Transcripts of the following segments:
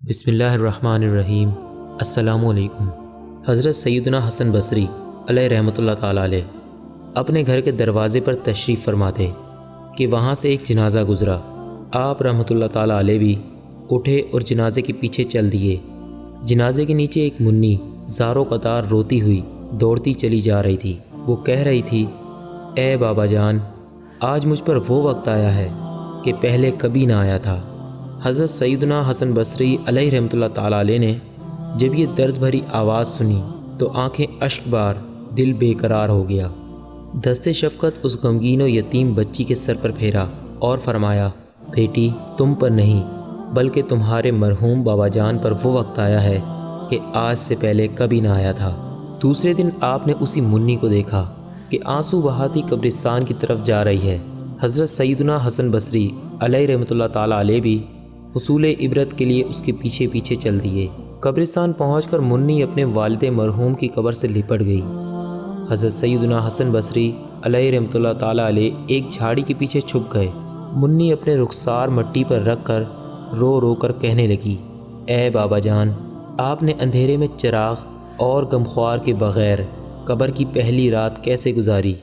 बिस्मिल्लाहिर्रहमानिर्रहीम। अस्सलामु अलैकुम। हज़रत सैयदना हसन बसरी अलैहि रहमतुल्लाह ताला अलैह अपने घर के दरवाज़े पर तशरीफ़ फरमाते कि वहाँ से एक जनाज़ा गुज़रा। आप रहमतुल्लाह ताला अलैह भी उठे और जनाजे के पीछे चल दिए। जनाजे के नीचे एक मुन्नी ज़ारो कतार रोती हुई दौड़ती चली जा रही थी। वो कह रही थी, ए बाबा जान, आज मुझ पर वो वक्त आया है कि पहले कभी ना आया था। हज़रत सैयदना हसन बसरी अलैहि रहमतुल्लाह ताला अलैह ने जब ये दर्द भरी आवाज़ सुनी तो आंखें अश्कबार, दिल बेकरार हो गया। दस्ते शफ़क़त उस गमगीन व यतीम बच्ची के सर पर फेरा और फरमाया, बेटी, तुम पर नहीं बल्कि तुम्हारे मरहूम बाबा जान पर वो वक्त आया है कि आज से पहले कभी ना आया था। दूसरे दिन आपने उसी मुन्नी को देखा कि आंसू बहाती कब्रिस्तान की तरफ जा रही है। हज़रत सैयदना हसन बसरी अलैहि रहमतुल्लाह ताला अलैह भी हुसूल इबरत के लिए उसके पीछे पीछे चल दिए। कब्रिस्तान पहुंचकर मुन्नी अपने वालिद मरहूम की कब्र से लिपट गई। हज़रत सैयदना हसन बसरी अलैहि रहमतुल्लाह ताला अलैह एक झाड़ी के पीछे छुप गए। मुन्नी अपने रुखसार मट्टी पर रख कर रो रो कर कहने लगी, ए बाबा जान, आपने अंधेरे में चिराग और गमख्वार के बग़ैर कब्र की पहली रात कैसे गुजारी?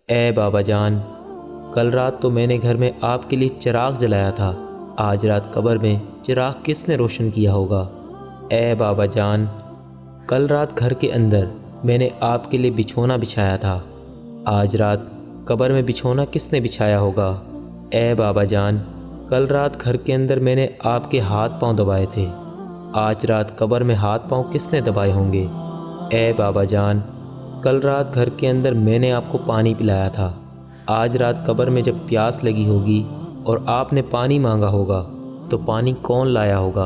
ए बाबा जान, कल रात तो मैंने घर में आपके लिए चिराग जलाया था, आज रात कब्र में चिराग किसने रोशन किया होगा? ए बाबा जान, कल रात घर के अंदर मैंने आपके लिए बिछोना बिछाया था, आज रात कब्र में बिछोना किसने बिछाया होगा? ए बाबा जान, कल रात घर के अंदर मैंने आपके हाथ पांव दबाए थे, आज रात कब्र में हाथ पांव किसने दबाए होंगे? ए बाबा जान, कल रात घर के अंदर मैंने आपको पानी पिलाया था, आज रात कब्र में जब प्यास लगी होगी और आपने पानी मांगा होगा तो पानी कौन लाया होगा?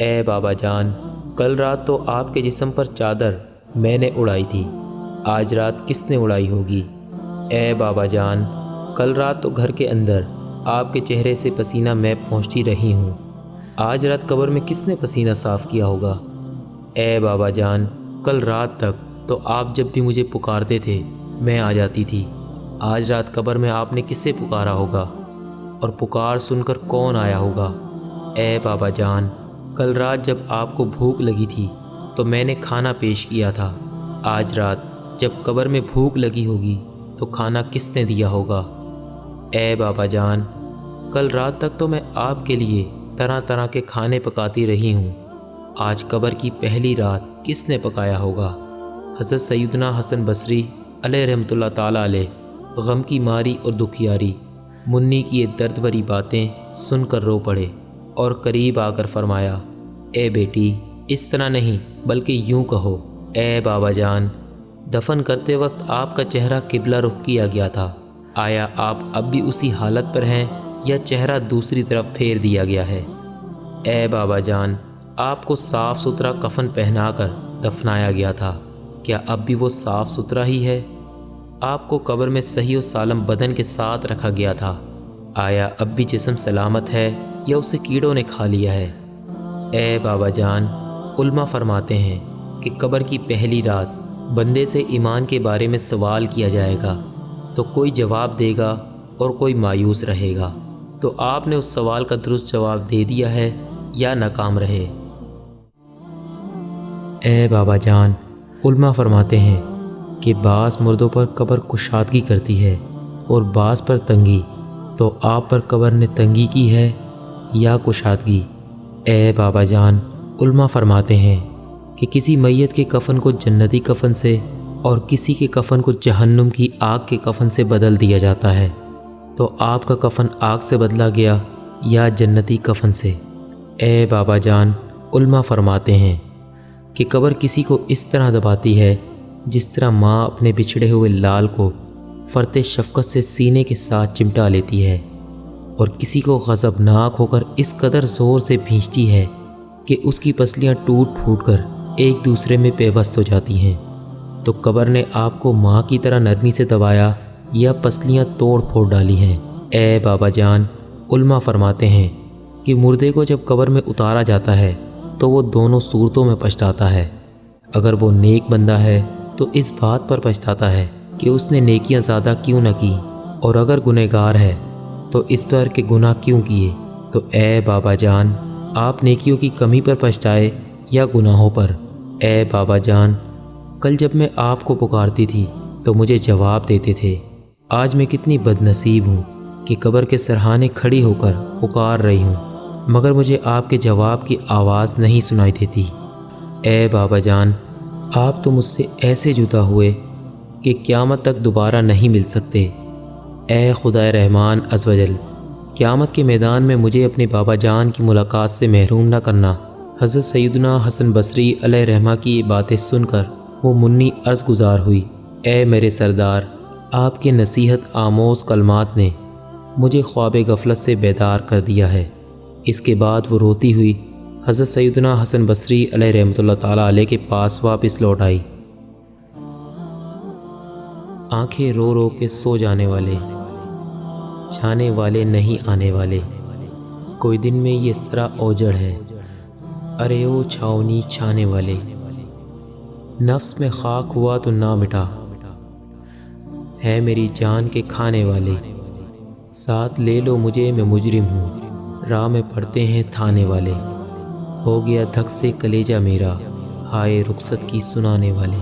ए बाबा जान, कल रात तो आपके जिस्म पर चादर मैंने उड़ाई थी, आज रात किसने उड़ाई होगी? ए बाबा जान, कल रात तो घर के अंदर आपके चेहरे से पसीना मैं पहुँचती रही हूँ, आज रात कब्र में किसने पसीना साफ़ किया होगा? ए बाबा जान, कल रात तक तो आप जब भी मुझे पुकारते थे मैं आ जाती थी, आज रात कब्र में आपने किससे पुकारा होगा और पुकार सुनकर कौन आया होगा? ए बाबा जान, कल रात जब आपको भूख लगी थी तो मैंने खाना पेश किया था, आज रात जब कब्र में भूख लगी होगी तो खाना किसने दिया होगा? ए बाबा जान, कल रात तक तो मैं आपके लिए तरह तरह के खाने पकाती रही हूँ, आज कब्र की पहली रात किसने पकाया होगा? हज़रत सैयदना हसन बसरी अलैहि रहमतुल्लाह ताला अलैह गम की मारी और दुखियारी मुन्नी की ये दर्द भरी बातें सुनकर रो पड़े और करीब आकर फरमाया, ए बेटी, इस तरह नहीं बल्कि यूं कहो, ए बाबा जान, दफन करते वक्त आपका चेहरा किबला रुख किया गया था, आया आप अब भी उसी हालत पर हैं या चेहरा दूसरी तरफ फेर दिया गया है? ए बाबा जान, आपको साफ़ सुथरा कफन पहनाकर दफनाया गया था, क्या अब भी वो साफ़ सुथरा ही है? आपको कब्र में सही और सालम बदन के साथ रखा गया था, आया अब भी जिस्म सलामत है या उसे कीड़ों ने खा लिया है? ए बाबा जान, उल्मा फरमाते हैं कि कब्र की पहली रात बंदे से ईमान के बारे में सवाल किया जाएगा तो कोई जवाब देगा और कोई मायूस रहेगा। तो आपने उस सवाल का दुरुस्त जवाब दे दिया है या नाकाम रहे? ए बाबा जान, उल्मा फरमाते हैं कि बास मुर्दों पर कब्र कुशादगी करती है और बास पर तंगी, तो आप पर कब्र ने तंगी की है या कुशादगी? ए बाबा जान, उल्मा फरमाते हैं कि किसी मैयत के कफन को जन्नती कफन से और किसी के कफन को जहन्नुम की आग के कफन से बदल दिया जाता है, तो आपका कफन आग से बदला गया या जन्नती कफन से? ए बाबा जान, उल्मा फरमाते हैं कि कब्र किसी को इस तरह दबाती है जिस तरह माँ अपने बिछड़े हुए लाल को फरते शफ़क़त से सीने के साथ चिमटा लेती है और किसी को गज़बनाक होकर इस कदर ज़ोर से भींचती है कि उसकी पसलियाँ टूट फूट कर एक दूसरे में पेवस्त हो जाती हैं। तो कब्र ने आपको माँ की तरह नरमी से दबाया या पसलियाँ तोड़ फोड़ डाली हैं? ए बाबा जान, उल्मा फरमाते हैं कि मुर्दे को जब कब्र में उतारा जाता है तो वो दोनों सूरतों में पछताता है। अगर वो नेक बंदा है तो इस बात पर पछताता है कि उसने नेकियां ज़्यादा क्यों न की, और अगर गुनहगार है तो इस पर कि गुनाह क्यों किए। तो ए बाबा जान, آپ نیکیوں کی کمی پر پچھتائے یا گناہوں پر؟ اے بابا جان، کل جب میں آپ کو پکارتی تھی تو مجھے جواب دیتے تھے۔ آج میں کتنی بد نصیب ہوں کہ قبر کے سرہانے کھڑی ہو کر پکار رہی ہوں، مگر مجھے آپ کے جواب کی آواز نہیں سنائی دیتی۔ اے بابا جان، آپ تو مجھ سے ایسے جدا ہوئے کہ قیامت تک دوبارہ نہیں مل سکتے۔ اے خدا رحمان عز و جل، قیامت کے میدان میں مجھے اپنے بابا جان کی ملاقات سے محروم نہ کرنا۔ حضرت سیدنا حسن بصری علیہ رحمہ کی یہ باتیں سن کر وہ منی عرض گزار ہوئی، اے میرے سردار، آپ کے نصیحت آموز کلمات نے مجھے خواب غفلت سے بیدار کر دیا ہے۔ اس کے بعد وہ روتی ہوئی حضرت سیدنا حسن بصری علیہ رحمۃ اللہ تعالیٰ علیہ کے پاس واپس لوٹ آئی۔ آنکھیں رو رو کے سو جانے والے، جانے والے نہیں آنے والے، کوئی دن میں یہ سرا اوجڑ ہے، ارے او چھاؤنی چھانے والے، نفس میں خاک ہوا تو نہ مٹا، ہے میری جان کے کھانے والے، ساتھ لے لو مجھے میں مجرم ہوں، راہ میں پڑتے ہیں تھانے والے، ہو گیا دھک سے کلیجہ میرا، ہائے رخصت کی سنانے والے۔